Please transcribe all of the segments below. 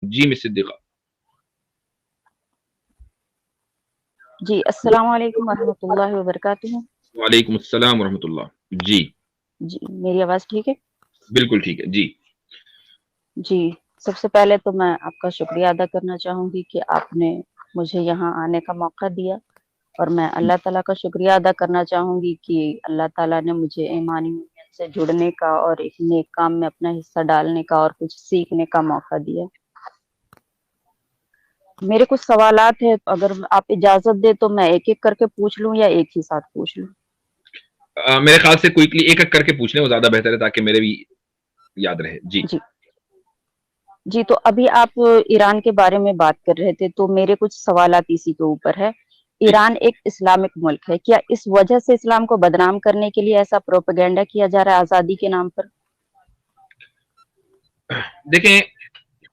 جی مس صدیقہ. جی السلام علیکم ورحمۃ اللہ وبرکاتہ. وعلیکم السلام ورحمۃ اللہ. جی جی میری آواز ٹھیک ہے؟ بالکل ٹھیک ہے. جی جی سب سے پہلے تو میں آپ کا شکریہ ادا کرنا چاہوں گی کہ آپ نے مجھے یہاں آنے کا موقع دیا، اور میں اللہ تعالیٰ کا شکریہ ادا کرنا چاہوں گی کہ اللہ تعالیٰ نے مجھے ایمانی یونین سے جڑنے کا اور ایک نیک کام میں اپنا حصہ ڈالنے کا اور کچھ سیکھنے کا موقع دیا. میرے کچھ سوالات ہیں، اگر آپ اجازت دیں تو میں ایک ایک کر کے پوچھ لوں یا ایک ہی ساتھ پوچھ لوں؟ میرے خیال سے کوئکلی ایک ایک کر کے پوچھ لیں، وہ زیادہ بہتر ہے تاکہ میرے بھی یاد رہے. جی جی جی تو ابھی آپ ایران کے بارے میں بات کر رہے تھے، تو میرے کچھ سوالات اسی کے اوپر ہے. جی ایران ایک اسلامک ملک ہے، کیا اس وجہ سے اسلام کو بدنام کرنے کے لیے ایسا پروپیگنڈا کیا جا رہا ہے آزادی کے نام پر؟ دیکھیں،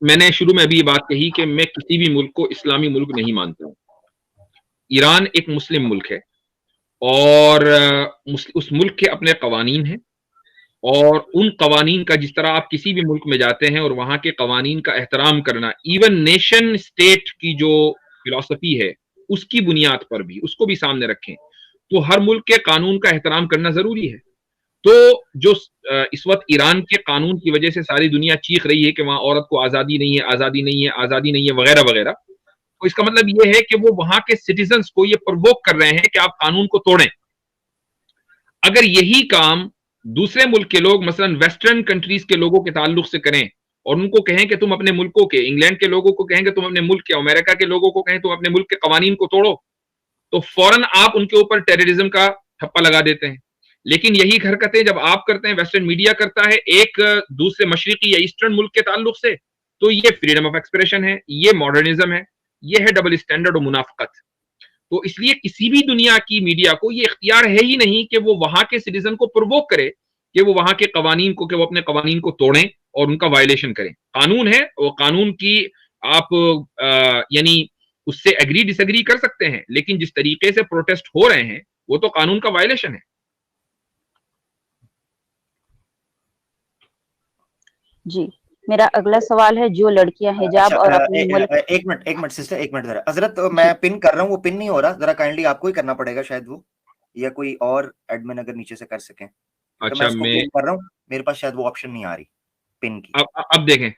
میں نے شروع میں ابھی یہ بات کہی کہ میں کسی بھی ملک کو اسلامی ملک نہیں مانتا ہوں. ایران ایک مسلم ملک ہے، اور اس ملک کے اپنے قوانین ہیں، اور ان قوانین کا جس طرح آپ کسی بھی ملک میں جاتے ہیں اور وہاں کے قوانین کا احترام کرنا، ایون نیشن اسٹیٹ کی جو فلسفی ہے اس کی بنیاد پر بھی اس کو بھی سامنے رکھیں، تو ہر ملک کے قانون کا احترام کرنا ضروری ہے. تو جو اس وقت ایران کے قانون کی وجہ سے ساری دنیا چیخ رہی ہے کہ وہاں عورت کو آزادی نہیں ہے، آزادی نہیں ہے، آزادی نہیں ہے وغیرہ وغیرہ، تو اس کا مطلب یہ ہے کہ وہ وہاں کے سٹیزنز کو یہ پرووک کر رہے ہیں کہ آپ قانون کو توڑیں. اگر یہی کام دوسرے ملک کے لوگ مثلا ویسٹرن کنٹریز کے لوگوں کے تعلق سے کریں اور ان کو کہیں کہ تم اپنے ملکوں کے، انگلینڈ کے لوگوں کو کہیں کہ تم اپنے ملک کے، امریکہ کے لوگوں کو کہیں تم اپنے ملک کے قوانین کو توڑو، تو فوراً آپ ان کے اوپر ٹیررزم کا ٹھپا لگا دیتے ہیں. لیکن یہی حرکتیں جب آپ کرتے ہیں، ویسٹرن میڈیا کرتا ہے ایک دوسرے مشرقی یا ایسٹرن ملک کے تعلق سے، تو یہ فریڈم آف ایکسپریشن ہے، یہ ماڈرنزم ہے، یہ ہے ڈبل اسٹینڈرڈ اور منافقت. تو اس لیے کسی بھی دنیا کی میڈیا کو یہ اختیار ہے ہی نہیں کہ وہ وہاں کے سٹیزن کو پرووک کرے کہ وہ وہاں کے قوانین کو، کہ وہ اپنے قوانین کو توڑیں اور ان کا وائلیشن کریں. قانون ہے، اور قانون کی آپ یعنی اس سے ایگری ڈس ایگری کر سکتے ہیں، لیکن جس طریقے سے پروٹیسٹ ہو رہے ہیں وہ تو قانون کا وائلیشن ہے. جی میرا اگلا سوال ہے، جو لڑکیاں حجاب اور اپنے ملک... ایک منٹ سسٹر، ایک منٹ ذرا. حضرت جی میں پن کر رہا ہوں، وہ پن نہیں ہو رہا، ذرا کائنڈلی آپ کو ہی کرنا پڑے گا شاید، وہ یا کوئی اور ایڈمن اگر نیچے سے کر سکیں، کیونکہ میں اچھا، اس کو پن کر رہا ہوں، میرے پاس شاید وہ آپشن نہیں آ رہی پن کی. اب دیکھیں،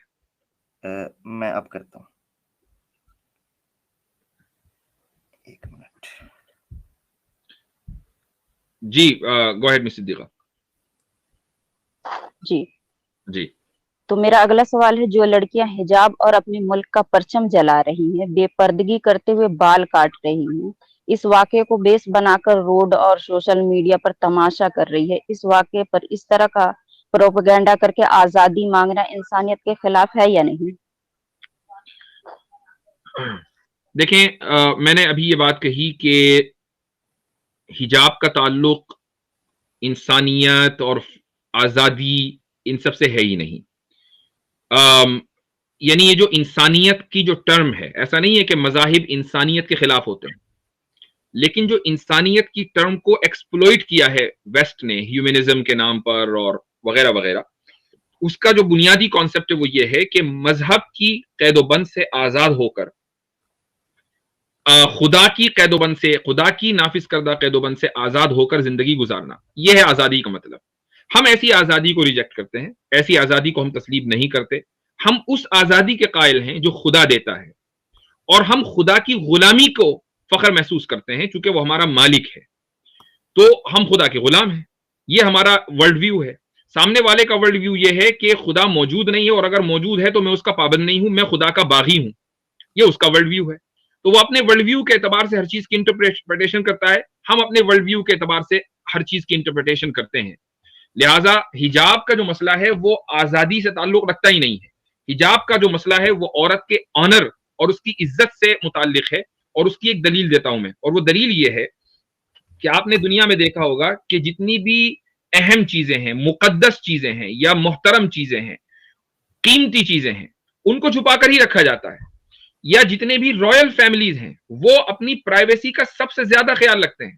میں اب کرتا ہوں، ایک منٹ. جی گو اہیڈ مس صدیقہ. جی جی تو میرا اگلا سوال ہے، جو لڑکیاں حجاب اور اپنے ملک کا پرچم جلا رہی ہیں، بے پردگی کرتے ہوئے بال کاٹ رہی ہیں، اس واقعے کو بیس بنا کر روڈ اور سوشل میڈیا پر تماشا کر رہی ہے، اس واقعے پر اس طرح کا پروپیگنڈا کر کے آزادی مانگنا انسانیت کے خلاف ہے یا نہیں؟ دیکھیں، میں نے ابھی یہ بات کہی کہ حجاب کا تعلق انسانیت اور آزادی ان سب سے ہے ہی نہیں. یعنی یہ جو انسانیت کی جو ٹرم ہے، ایسا نہیں ہے کہ مذاہب انسانیت کے خلاف ہوتے ہیں، لیکن جو انسانیت کی ٹرم کو ایکسپلوئٹ کیا ہے ویسٹ نے ہیومنزم کے نام پر اور وغیرہ وغیرہ، اس کا جو بنیادی کانسیپٹ ہے وہ یہ ہے کہ مذہب کی قید و بند سے آزاد ہو کر، خدا کی قید و بند سے، خدا کی نافذ کردہ قید و بند سے آزاد ہو کر زندگی گزارنا، یہ ہے آزادی کا مطلب. ہم ایسی آزادی کو ریجیکٹ کرتے ہیں، ایسی آزادی کو ہم تسلیم نہیں کرتے. ہم اس آزادی کے قائل ہیں جو خدا دیتا ہے، اور ہم خدا کی غلامی کو فخر محسوس کرتے ہیں چونکہ وہ ہمارا مالک ہے. تو ہم خدا کے غلام ہیں، یہ ہمارا ورلڈ ویو ہے. سامنے والے کا ورلڈ ویو یہ ہے کہ خدا موجود نہیں ہے، اور اگر موجود ہے تو میں اس کا پابند نہیں ہوں، میں خدا کا باغی ہوں. یہ اس کا ورلڈ ویو ہے. تو وہ اپنے ورلڈ ویو کے اعتبار سے ہر چیز کی انٹرپریٹیشن کرتا ہے، ہم اپنے ورلڈ ویو کے اعتبار سے ہر چیز کی انٹرپریٹیشن کرتے ہیں. لہٰذا حجاب کا جو مسئلہ ہے وہ آزادی سے تعلق رکھتا ہی نہیں ہے. حجاب کا جو مسئلہ ہے وہ عورت کے آنر اور اس کی عزت سے متعلق ہے، اور اس کی ایک دلیل دیتا ہوں میں، اور وہ دلیل یہ ہے کہ آپ نے دنیا میں دیکھا ہوگا کہ جتنی بھی اہم چیزیں ہیں، مقدس چیزیں ہیں یا محترم چیزیں ہیں، قیمتی چیزیں ہیں، ان کو چھپا کر ہی رکھا جاتا ہے. یا جتنے بھی رائل فیملیز ہیں وہ اپنی پرائیویسی کا سب سے زیادہ خیال رکھتے ہیں.